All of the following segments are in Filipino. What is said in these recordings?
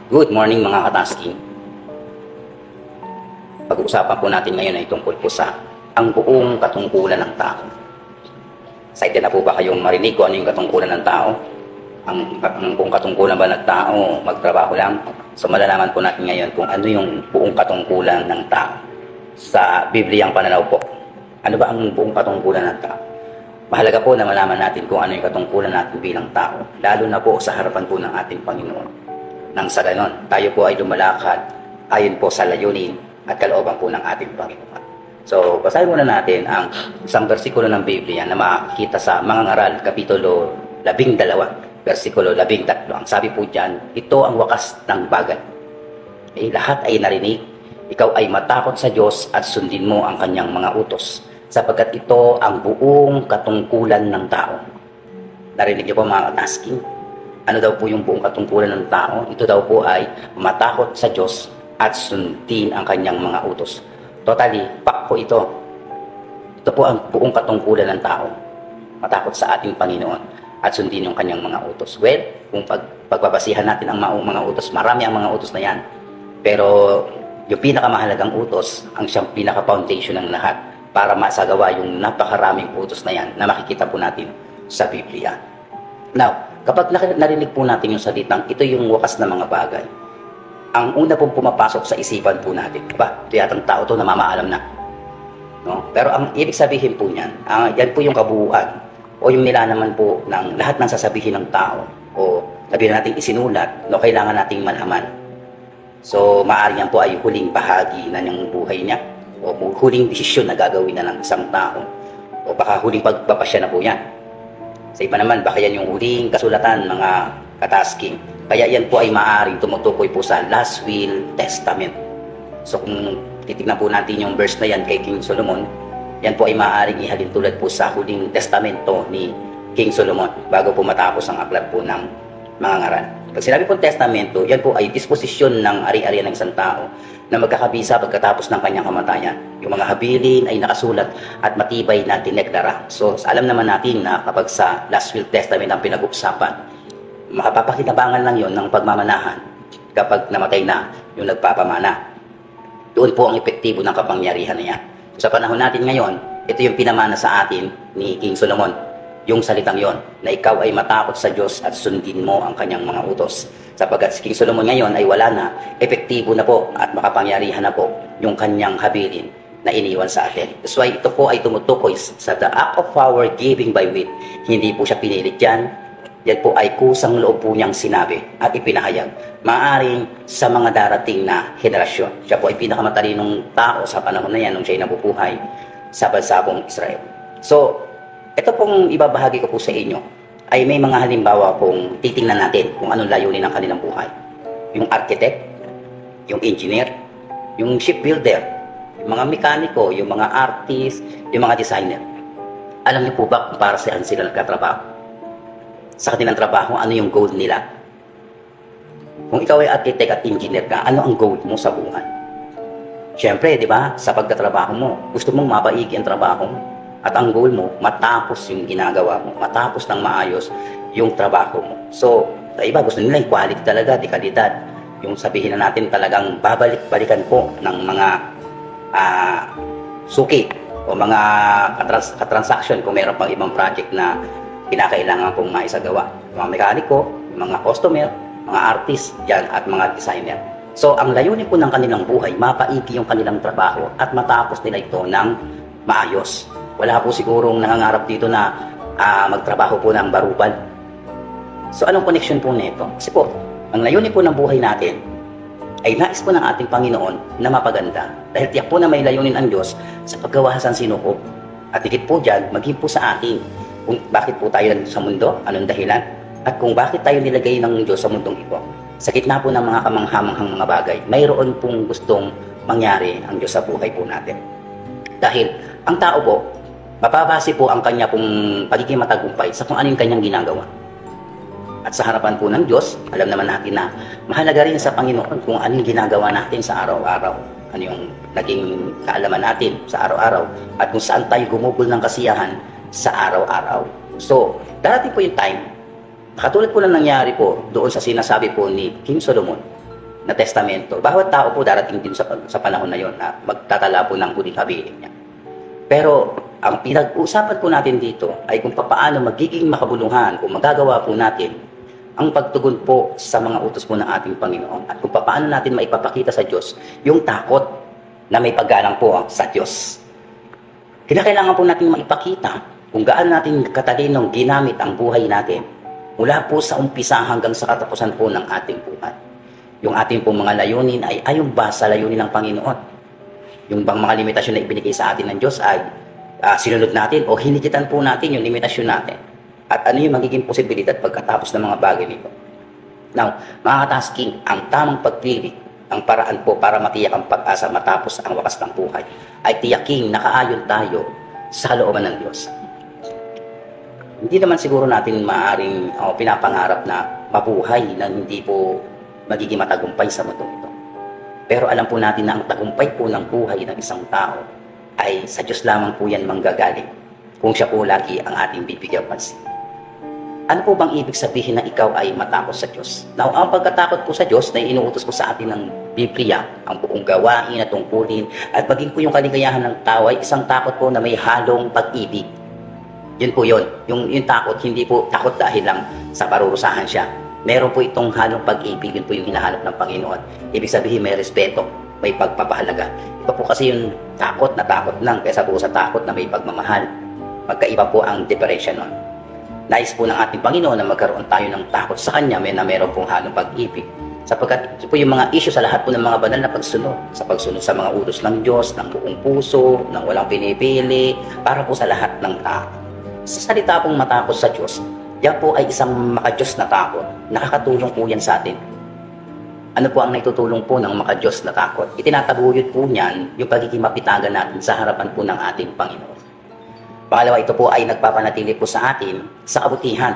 Good morning mga katasking. Pag-uusapan po natin ngayon ay tungkol po sa ang buong katungkulan ng tao. Excited na po ba kayong marinig kung ano yung katungkulan ng tao? Ang buong katungkulan ba ng tao magtrabaho lang? So malalaman po natin ngayon kung ano yung buong katungkulan ng tao sa Bibliyang pananaw po. Ano ba ang buong katungkulan ng tao? Mahalaga po na malaman natin kung ano yung katungkulan natin bilang tao, lalo na po sa harapan po ng ating Panginoon. Nang sa ganon, tayo po ay lumalakad ayon po sa layunin at kalooban po ng ating Panginoon. So, basahin muna natin ang isang versikulo ng Biblia na makikita sa Mga Ngaral, Kapitulo 12, versikulo 13. Ang sabi po dyan, ito ang wakas ng bagay. Lahat ay narinig, ikaw ay matakot sa Diyos at sundin mo ang kanyang mga utos, sapagkat ito ang buong katungkulan ng tao. Narinig niyo po mga katasking? Ano daw po yung buong katungkulan ng tao? Ito daw po ay matakot sa Diyos at sundin ang kanyang mga utos. Totally, fact po ito. Ito po ang buong katungkulan ng tao. Matakot sa ating Panginoon at sundin yung kanyang mga utos. Well, kung pagbabasihan natin ang mga utos, marami ang mga utos na yan. Pero yung pinakamahalagang utos, ang siyang pinaka-foundation ng lahat para masagawa yung napakaraming utos na yan na makikita po natin sa Biblia. Now, kapag narinig po natin yung salitang ito yung wakas na mga bagay, ang una pong pumapasok sa isipan po natin, ito yatang tao to na mamaalam na. No? Pero ang ibig sabihin po niyan, yan po yung kabuuan o yung nilalaman po ng lahat ng sasabihin ng tao o sabihin natin isinulat no kailangan nating malaman. So, maaari yan po ay huling bahagi na ng buhay niya o huling desisyon na gagawin na ng isang tao o baka huling pagpapasya na po yan. Sa iba naman, baka yan yung huling kasulatan, mga katasking. Kaya yan po ay maaaring tumutukoy po sa Last Will Testament. So kung titignan po natin yung verse na yan kay King Solomon, yan po ay maaaring ihalin tulad po sa huling testamento ni King Solomon bago po matapos ang aklat po ng Mga Ngaral. Pag sinabi po testamento, yan po ay disposisyon ng ari-arian ng isang tao na magkakabisa pagkatapos ng kanyang kamatayan. Yung mga habilin ay nakasulat at matibay na dineklara. So, alam naman natin na kapag sa Last Will Testament ang pinag-uusapan, makapapakinabangan lang yon ng pagmamanahan kapag namatay na yung nagpapamana. Doon po ang epektibo ng kapangyarihan na yan. So, sa panahon natin ngayon, ito yung pinamana sa atin ni King Solomon. Yung salitang yon na ikaw ay matakot sa Diyos at sundin mo ang kanyang mga utos. Sapagkat si King Solomon ngayon ay wala na, epektibo na po at makapangyarihan na po yung kanyang habilin na iniwan sa atin. That's why ito po ay tumutukoy sa the act of power giving by will. Hindi po siya pinilit yan. Yan po ay kusang loob po niyang sinabi at ipinahayag. Maaring sa mga darating na henerasyon. Siya po ay pinakamatalinong tao sa panahon na yan nung siya ay nabubuhay sa bansang Israel. So, ito pong ibabahagi ko po sa inyo ay may mga halimbawa pong titingnan natin kung anong layunin ng kanilang buhay. Yung architect, yung engineer, yung shipbuilder, yung mga mekaniko, yung mga artist, yung mga designer. Alam niyo po ba kung para saan sila nagkatrabaho? Sa kanilang trabaho, ano yung goal nila? Kung ikaw ay architect at engineer ka, ano ang goal mo sa buhay? Siyempre, di ba, sa pagkatrabaho mo, gusto mong mapaigi ang trabaho mo. At ang goal mo, matapos yung ginagawa mo, matapos ng maayos yung trabaho mo. So, sa iba, gusto nila yung quality talaga, di kalidad. Yung sabihin na natin talagang babalik-balikan po ng mga suki o mga katransaction kung mayroon pang ibang project na kinakailangan pong maisagawa. Mga mekaniko, mga customer, mga artist, yan, at mga designer. So, ang layunin po ng kanilang buhay, mapaigi yung kanilang trabaho at matapos nila ito ng maayos. Wala po sigurong nangangarap dito na magtrabaho po ng barubal. So, anong connection po nito? Kasi po, ang layunin po ng buhay natin ay nais po ng ating Panginoon na mapaganda. Dahil tiyak po na may layunin ang Diyos sa paggawasan sinuko. At higit po dyan, maging po sa atin kung bakit po tayo sa mundo, anong dahilan, at kung bakit tayo nilagay ng Diyos sa mundong ito. Sa gitna po ng mga kamanghamanghang mga bagay, mayroon pong gustong mangyari ang Diyos sa buhay po natin. Dahil ang tao po, mapabase po ang kanya pong pagiging matagumpay sa kung ano yung kanyang ginagawa. At sa harapan po ng Diyos, alam naman natin na mahalaga rin sa Panginoon kung ano yung ginagawa natin sa araw-araw. Ano yung naging kaalaman natin sa araw-araw. At kung saan tayo gumugol ng kasiyahan sa araw-araw. So, darating po yung time, katulad po na nangyari po doon sa sinasabi po ni King Solomon, na testamento. Bawat tao po darating din sa panahon na yon na magtatala po ng huling habilin niya. Pero ang pinag-uusapan po natin dito ay kung paano magiging makabuluhan, kung magagawa po natin ang pagtugon po sa mga utos po ng ating Panginoon at kung paano natin maipapakita sa Diyos yung takot na may paggalang po sa Diyos. Kailangan po natin maipakita kung gaano natin katalinong ginamit ang buhay natin mula po sa umpisa hanggang sa katapusan po ng ating buhay. Yung ating pong mga layunin ay ayon ba sa layunin ng Panginoon? Yung bang mga limitasyon na ibinigay sa atin ng Diyos ay sinunod natin o hinigitan po natin yung limitasyon natin? At ano yung magiging posibilidad pagkatapos ng mga bagay nito? Now, mga katasking, ang tamang pagpili, ang paraan po para matiyak ang pag-asa matapos ang wakas ng buhay, ay tiyaking nakaayon tayo sa kalooban ng Diyos. Hindi naman siguro natin maaaring pinapangarap na mabuhay na hindi po magiging matagumpay sa mundo ito. Pero alam po natin na ang tagumpay po ng buhay ng isang tao ay sa Diyos lamang po yan manggagaling kung siya po lagi ang ating bibigyan pansin. Ano po bang ibig sabihin na ikaw ay matakot sa Diyos? Now, ang pagkatakot po sa Diyos na inuutos po sa atin ng Biblia, ang buong gawain at tungkulin, at maging po yung kaligayahan ng tao ay isang takot po na may halong pag-ibig. Yun po yun. Yung takot, hindi po takot dahil lang sa parurusahan siya. Meron po itong halong pag-ibig, yun po yung hinahanap ng Panginoon. Ibig sabihin may respeto, may pagpapahalaga. Iba po kasi yung takot na takot lang kaysa po sa takot na may pagmamahal. Magkaiba po ang diferensya nun. Nais po ng ating Panginoon na magkaroon tayo ng takot sa Kanya na meron pong halong pag-ibig. Sapagkat ito po yung mga issue sa lahat po ng mga banal na pagsunod. Sa pagsunod sa mga utos ng Diyos, ng buong puso, ng walang pinipili, para po sa lahat ng tao. Sa salita pong matakot sa Diyos, yan po ay isang makadiyos na takot. Nakakatulong po yan sa atin. Ano po ang naitutulong po ng makadiyos na takot? Itinataguyod po niyan yung pagiging mapitagan natin sa harapan po ng ating Panginoon. Pangalawa, ito po ay nagpapanatili po sa atin sa kabutihan.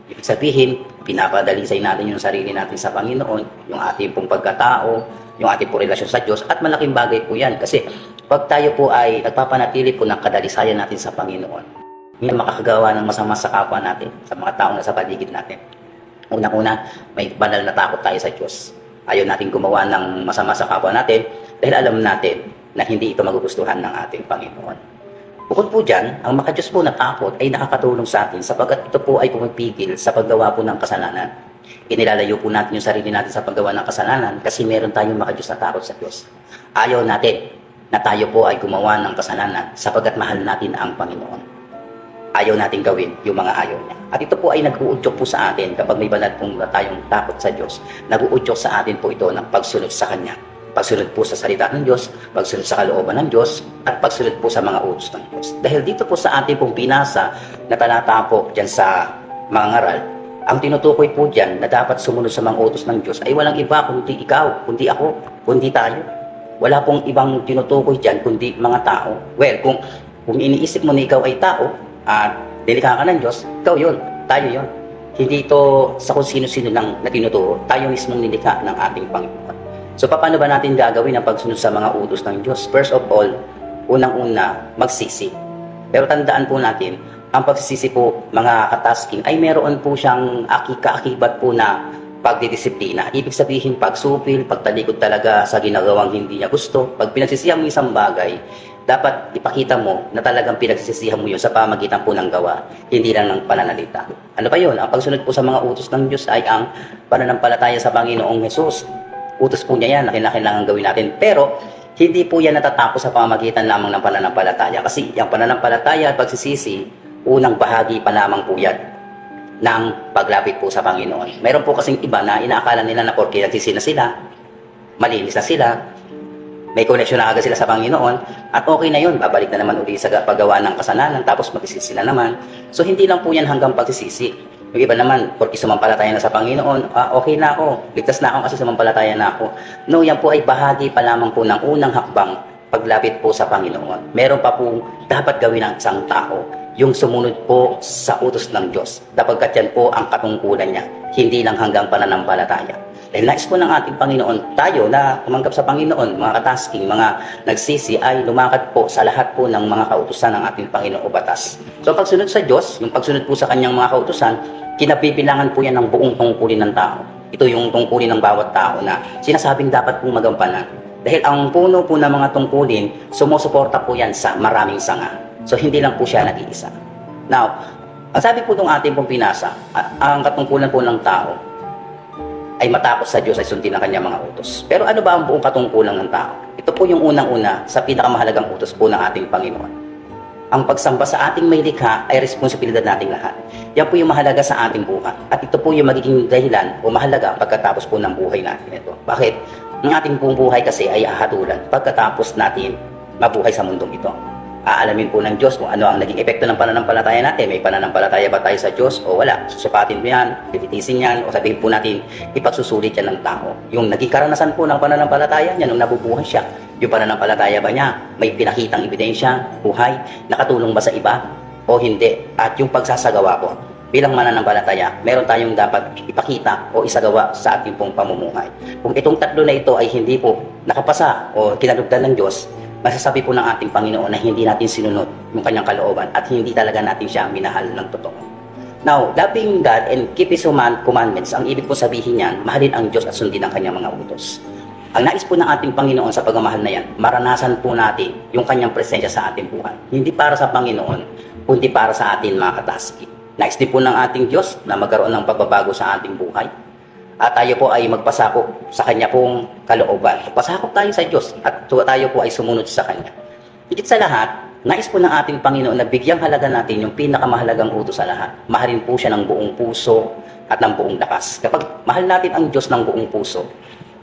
Ibig sabihin, pinapadalisay natin yung sarili natin sa Panginoon, yung ating pong pagkatao, yung ating pong relasyon sa Diyos, at malaking bagay po yan. Kasi pag tayo po ay nagpapanatili po ng kadalisayan natin sa Panginoon, hindi makakagawa ng masama sa kapwa natin, sa mga tao na sa paligid natin. Unang-una, may banal na takot tayo sa Diyos. Ayaw natin gumawa ng masama sa kapwa natin dahil alam natin na hindi ito magugustuhan ng ating Panginoon. Bukod po dyan, ang makadiyos po na takot ay nakakatulong sa atin sapagkat ito po ay pumipigil sa paggawa po ng kasalanan. Inilalayo po natin yung sarili natin sa paggawa ng kasalanan kasi meron tayong makadiyos na takot sa Diyos. Ayaw natin na tayo po ay gumawa ng kasalanan sapagkat mahal natin ang Panginoon. Ayaw natin gawin yung mga ayaw niya. At ito po ay nag-uudyok po sa atin kapag may banal pong tayong takot sa Diyos. Nag-uudyok sa atin po ito ng pagsunod sa Kanya. Pagsunod po sa salita ng Diyos, pagsunod sa kalooban ng Diyos, at pagsunod po sa mga utos ng Diyos. Dahil dito po sa ating pong binasa na talata po dyan sa mga ngaral, ang tinutukoy po dyan na dapat sumunod sa mga utos ng Diyos ay walang iba kundi ikaw, kundi ako, kundi tayo. Wala pong ibang tinutukoy dyan kundi mga tao. Well, kung iniisip mo na ikaw ay tao at delikha ka ng Diyos, ikaw yun, tayo yun. Hindi ito sa kung sino-sino lang na tinuturo, tayo mismong nilikha ng ating Panginoon. So, paano ba natin gagawin ang pagsunod sa mga utos ng Diyos? First of all, unang-una, magsisi. Pero tandaan po natin, ang pagsisisi po, mga katasking, ay meron po siyang kaakibat po na pagdidisiplina. Ibig sabihin, pagsupil, pagtalikod talaga sa ginagawang hindi niya gusto. Pag pinagsisihan mo isang bagay, dapat ipakita mo na talagang pinagsisihan mo yun sa pamagitan po ng gawa, hindi lang ng pananalita. Ano pa yun? Ang pagsunod po sa mga utos ng Diyos ay ang pananampalataya sa Panginoong Hesus. Utos po niya yan na kailangan gawin natin. Pero, hindi po yan natatapos sa pamamagitan lamang ng pananampalataya. Kasi yung pananampalataya at pagsisisi, unang bahagi pa lamang po yan ng paglapit po sa Panginoon. Meron po kasing iba na inaakala nila na porque nagsisi na sila, malinis na sila, may connection na agad sila sa Panginoon, at okay na yun, babalik na naman uli sa paggawa ng kasalanan, tapos magsisisi na naman. So, hindi lang po yan hanggang pagsisisi. Yung iba naman, porque sumampalataya na sa Panginoon, okay na ako, ligtas na ako kasi sumampalataya na ako. No, yan po ay bahagi pa lamang po ng unang hakbang paglapit po sa Panginoon. Meron pa po dapat gawin ng isang tao, yung sumunod po sa utos ng Diyos. Dapagkat yan po ang katungkulan niya, hindi lang hanggang pananampalataya. Dahil nais po ng ating Panginoon, tayo na tumanggap sa Panginoon, mga katasking, mga nagsisi, ay lumakad po sa lahat po ng mga kautusan ng ating Panginoon o batas. So pagsunod sa Diyos, yung pagsunod po sa kanyang mga kautusan, kinabibilangan po yan ng buong tungkulin ng tao. Ito yung tungkulin ng bawat tao na sinasabing dapat pong magampanan. Dahil ang puno po ng mga tungkulin, sumusuporta po yan sa maraming sanga. So hindi lang po siya nag-iisa. Now, ang sabi po ng ating pong pinasa, ang katungkulan po ng tao ay matakot sa Diyos ay sundin ang kanyang mga utos. Pero ano ba ang buong katungkulan ng tao? Ito po yung unang-una sa pinakamahalagang utos po ng ating Panginoon. Ang pagsamba sa ating may likha ay responsibilidad nating lahat. Yan po yung mahalaga sa ating buhay. At ito po yung magiging dahilan o mahalaga pagkatapos po ng buhay natin ito. Bakit? Ang ating buong buhay kasi ay ahatulan pagkatapos natin mabuhay sa mundong ito. Aalamin po ng Diyos kung ano ang naging epekto ng pananampalataya natin. May pananampalataya ba tayo sa Diyos o wala? Susukatin mo yan, pipitisin yan, o sabihin po natin, ipagsusulit yan ng tao. Yung naging karanasan po ng pananampalataya niya nung nabubuhay siya. Yung pananampalataya ba niya, may pinakitang ebidensya, buhay, nakatulong ba sa iba o hindi? At yung pagsasagawa po, bilang mananampalataya, meron tayong dapat ipakita o isagawa sa ating pong pamumuhay. Kung itong tatlo na ito ay hindi po nakapasa o kinalugdan ng Diyos, masasabi po ng ating Panginoon na hindi natin sinunod yung kanyang kalooban at hindi talaga natin siya minahal ng totoo. Now, loving God and keep His commandments, ang ibig po sabihin niyan, mahalin ang Diyos at sundin ang kanyang mga utos. Ang nais po ng ating Panginoon sa pagmamahal na yan, maranasan po natin yung kanyang presensya sa ating buhay. Hindi para sa Panginoon, kundi para sa atin mga kataski. Nais din po ng ating Diyos na magkaroon ng pagbabago sa ating buhay. At tayo po ay magpasakop sa Kanya pong kalooban. Pasakop tayo sa Diyos at tayo po ay sumunod sa Kanya. Higit sa lahat, nais po ng ating Panginoon na bigyang halaga natin yung pinakamahalagang utos sa lahat. Mahalin po siya ng buong puso at ng buong lakas. Kapag mahal natin ang Diyos ng buong puso,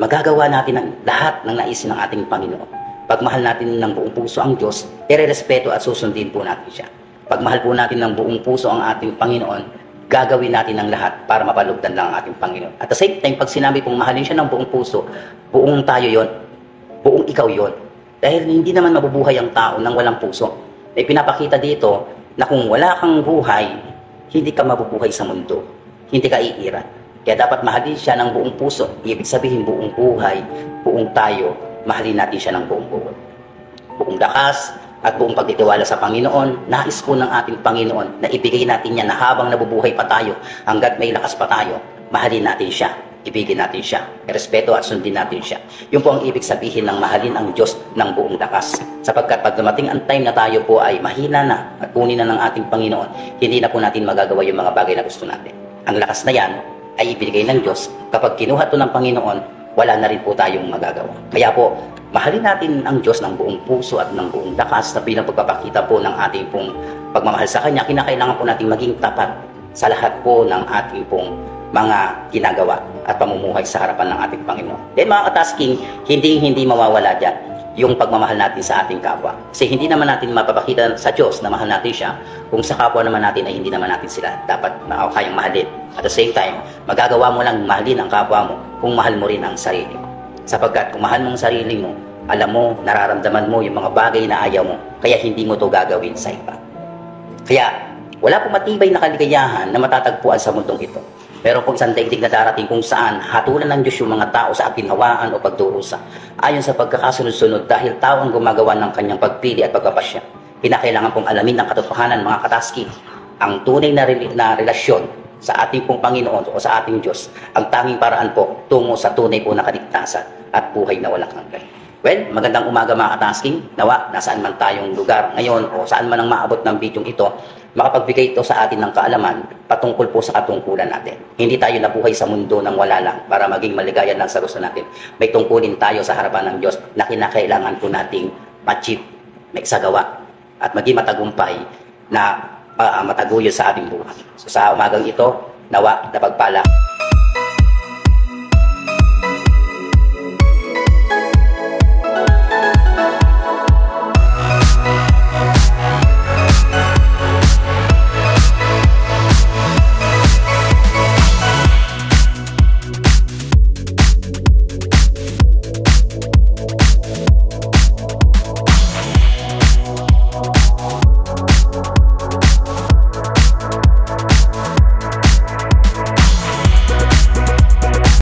magagawa natin ang lahat ng naisin ng ating Panginoon. Pag mahal natin ng buong puso ang Diyos, irerespeto at susundin po natin siya. Pag mahal po natin ng buong puso ang ating Panginoon, gagawin natin ang lahat para mapalugdan lang ang ating Panginoon. At the same time, pag sinabi pong mahalin siya ng buong puso, buong tayo yon, buong ikaw yon. Dahil hindi naman mabubuhay ang tao nang walang puso. May pinapakita dito na kung wala kang buhay, hindi ka mabubuhay sa mundo. Hindi ka iiran. Kaya dapat mahalin siya ng buong puso. Ibig sabihin buong buhay, buong tayo, mahalin natin siya ng buong buo. Buong lakas, at buong pagtitiwala sa Panginoon, nais po ng ating Panginoon na ibigay natin yan na habang nabubuhay pa tayo, hanggat may lakas pa tayo, mahalin natin siya, ibigin natin siya, respeto at sundin natin siya. Yun po ang ibig sabihin ng mahalin ang Diyos ng buong lakas. Sapagkat pag dumating ang time na tayo po ay mahina na at kunin na ng ating Panginoon, hindi na po natin magagawa yung mga bagay na gusto natin. Ang lakas na yan ay ibigay ng Diyos. Kapag kinuha ito ng Panginoon, wala na rin po tayong magagawa. Kaya po, mahalin natin ang Diyos ng buong puso at ng buong lakas na bilang pagpapakita po ng ating pong pagmamahal sa Kanya. Kinakailangan po natin maging tapat sa lahat po ng ating pong mga ginagawa at pamumuhay sa harapan ng ating Panginoon. Then mga katasking, hindi mawawala dyan yung pagmamahal natin sa ating kapwa. Kasi hindi naman natin mapapakita sa Diyos na mahal natin siya kung sa kapwa naman natin ay hindi naman natin sila dapat kayang mahalin. At the same time, magagawa mo lang mahalin ang kapwa mo kung mahal mo rin ang sarili mo. Sapagkat kung mahal mo ang sarili mo, alam mo, nararamdaman mo yung mga bagay na ayaw mo, kaya hindi mo to gagawin sa iba. Kaya, wala pong matibay na kaligayahan na matatagpuan sa mundong ito. Meron pong isang daigdig na darating kung saan hatulan ng Diyos yung mga tao sa aginhawaan o pagdurusa. Ayon sa pagkakasunod-sunod dahil tao ang gumagawa ng kanyang pagpili at pagpapasya. Kinakailangan pong alamin ng katotohanan mga kataski. Ang tunay na relasyon sa ating pong Panginoon o sa ating Diyos, ang tanging paraan po tungo sa tunay po na kaligtasan at buhay na walang hanggan. Well, magandang umaga mga katasking. Nawa, nasaan man tayong lugar ngayon o saan man ang maabot ng bidyong ito, makapagbigay ito sa atin ng kaalaman patungkol po sa katungkulan natin. Hindi tayo nabuhay sa mundo ng wala lang para maging maligayan lang sa gusto natin. May tungkulin tayo sa harapan ng Diyos na kinakailangan po nating ma-achieve, may isagawa at maging matagumpay na mataguyod sa ating buhay. So sa umagang ito, nawa, napagpala.